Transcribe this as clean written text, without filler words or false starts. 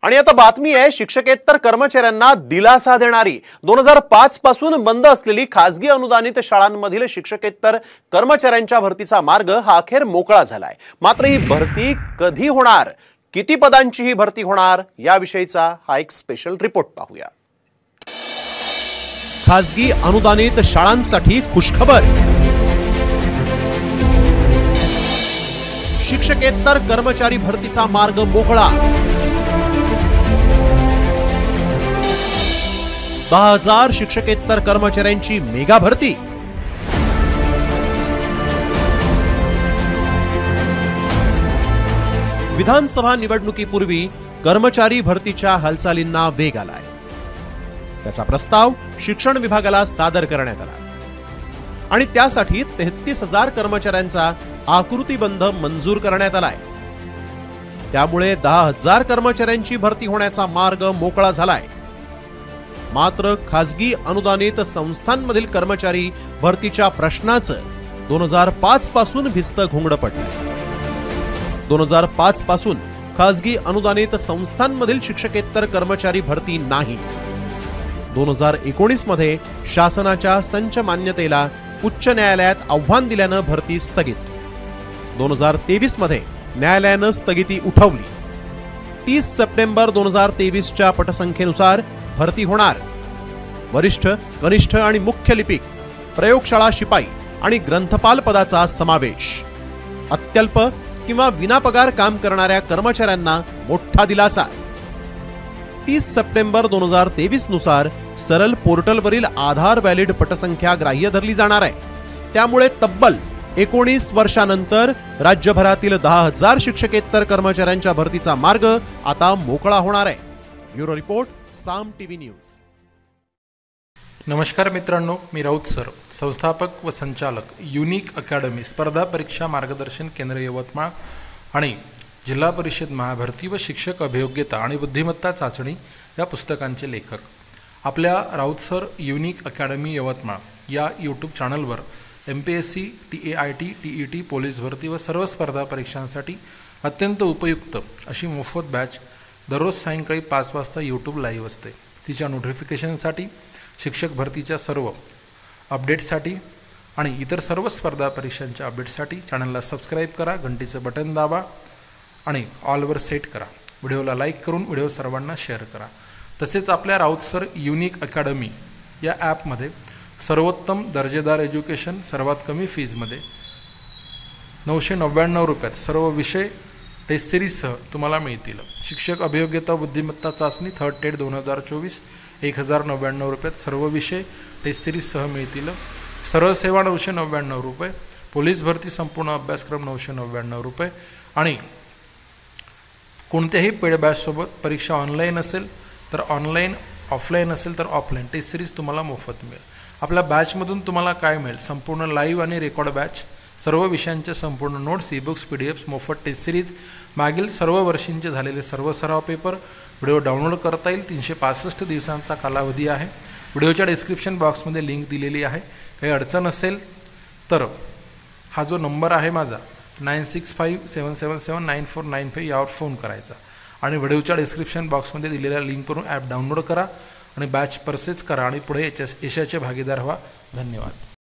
आणि आता बातमी आहे शिक्षकेतर कर्मचाऱ्यांना दिलासा देणारी। 2005 पासून बंद असलेली खासगी अनुदानित शाळांमधील शिक्षकेतर कर्मचाऱ्यांच्या भरतीचा मार्ग हा अखेर मोकळा झालाय। मात्र ही भरती कधी होणार, किती पदांची ही भरती होणार याविषयीचा हा एक स्पेशल रिपोर्ट पाहूया। खासगी अनुदानित शाळांसाठी खुशखबर। शिक्षकेतर कर्मचारी भरतीचा मार्ग मोकळा। 10,000 शिक्षकेतर कर्मचाऱ्यांची मेगा भरती। विधानसभा निवडणुकीपूर्वी कर्मचारी भरतीच्या हालचालींना वेग आलाय। त्याचा प्रस्ताव शिक्षण विभागाला सादर करण्यात आला आणि त्यासाठी 33,000 कर्मचाऱ्यांचा आकृतीबंध मंजूर करण्यात आलाय। त्यामुळे 10,000 कर्मचाऱ्यांची भरती होण्याचा मार्ग मोकळा झालाय। मात्र खासगी अनुदानित संस्थांमधील कर्मचारी भरतीच्या प्रश्नाचं 2005 पासून भिस्त घोंगडं पडलंय। 2005 पासून खासगी अनुदानित संस्थांमधील शिक्षकेतर कर्मचारी भरती नाही। 2019 मध्ये शासनाच्या संच मान्यतेला उच्च न्यायालयात आव्हान दिल्यानं भरती स्थगित। 2023 मध्ये न्यायालयानं स्थगिती उठवली। 30 सप्टेंबर 2023 च्या पटसंख्येनुसार भरती होणार। वरिष्ठ, कनिष्ठ आणि मुख्य लिपिक, प्रयोगशाळा शिपाई आणि ग्रंथपाल पदाचा समावेश। अत्यल्प किंवा विनापगार काम करणाऱ्या कर्मचाऱ्यांना मोठा दिलासा। 30 सप्टेंबर 2023 नुसार सरल पोर्टलवरील आधार व्हॅलिड पटसंख्या ग्राह्य धरली जाणार आहे। त्यामुळे तब्बल 19 वर्षांनंतर राज्यभरातील 10,000 शिक्षकेतर कर्मचाऱ्यांच्या भरतीचा मार्ग आता मोकळा होणार आहे। ब्युरो रिपोर्ट, साम टीव्ही न्यूज। नमस्कार मित्रांनो, मी राऊत सर, संस्थापक व संचालक युनिक अकॅडमी स्पर्धा परीक्षा मार्गदर्शन केंद्र यवतमाळ आणि जिल्हा परिषद महाभरती व शिक्षक अभियोग्यता आणि बुद्धिमत्ता चाचणी या पुस्तकांचे लेखक। आपल्या Raut sir unique academy Yavatmal या यूट्यूब चॅनलवर MPSC, TAIT, TET, पोलीस भरती व सर्व स्पर्धा परीक्षांसाठी अत्यंत उपयुक्त अशी मोफत बॅच दररोज सायंकाळी 5 वाजता यूट्यूब लाईव्ह असते। तिच्या नोटिफिकेशनसाठी, शिक्षक भरतीच्या सर्व अपडेट्ससाठी आणि इतर सर्व स्पर्धा परीक्षांच्या अपडेट्ससाठी चॅनलला सबस्क्राईब करा, घंटीचं बटन दाबा आणि ऑलवर सेट करा। व्हिडिओला लाईक करून व्हिडिओ सर्वांना शेअर करा। तसेच आपल्या राऊत सर युनिक अकॅडमी या ॲपमध्ये सर्वोत्तम दर्जेदार एज्युकेशन सर्वात कमी फीजमध्ये 999 रुपयात सर्व विषय टेस्ट सिरीजसह तुम्हाला मिळतील। शिक्षक अभियोग्यता बुद्धिमत्ता चाचणी थर्ड टेट 2024 1099 रुपयात सर्व विषय टेस्ट सिरीजसह मिळतील। सरळ सेवा 999 रुपये, पोलीस भरती संपूर्ण अभ्यासक्रम 999 रुपये आणि कोणत्याही पेड बॅचसोबत परीक्षा ऑनलाईन असेल तर ऑनलाईन, ऑफलाईन असेल तर ऑफलाईन टेस्ट सिरीज तुम्हाला मोफत मिळेल। आपल्या बॅचमधून तुम्हाला काय मिळेल? संपूर्ण लाईव्ह आणि रेकॉर्ड बॅच, सर्व विषयांचे संपूर्ण नोट्स, ईबुक्स, PDFs, मोफत टेस्ट सिरीज, मागील सर्व वर्षींचे झालेले सर्व सराव पेपर, व्हिडिओ डाउनलोड करता येईल। 365 दिवसांचा कालावधी आहे। व्हिडिओच्या डिस्क्रिप्शन बॉक्समध्ये लिंक दिलेली आहे। काही अडचण असेल तर हा जो नंबर आहे माझा 9657779495 यावर फोन करायचा आणि व्हिडिओच्या डिस्क्रिप्शन बॉक्समध्ये दिलेल्या लिंकवरून ॲप डाउनलोड करा आणि बॅच परचेज करा आणि पुढे यशाचे भागीदार व्हा। धन्यवाद।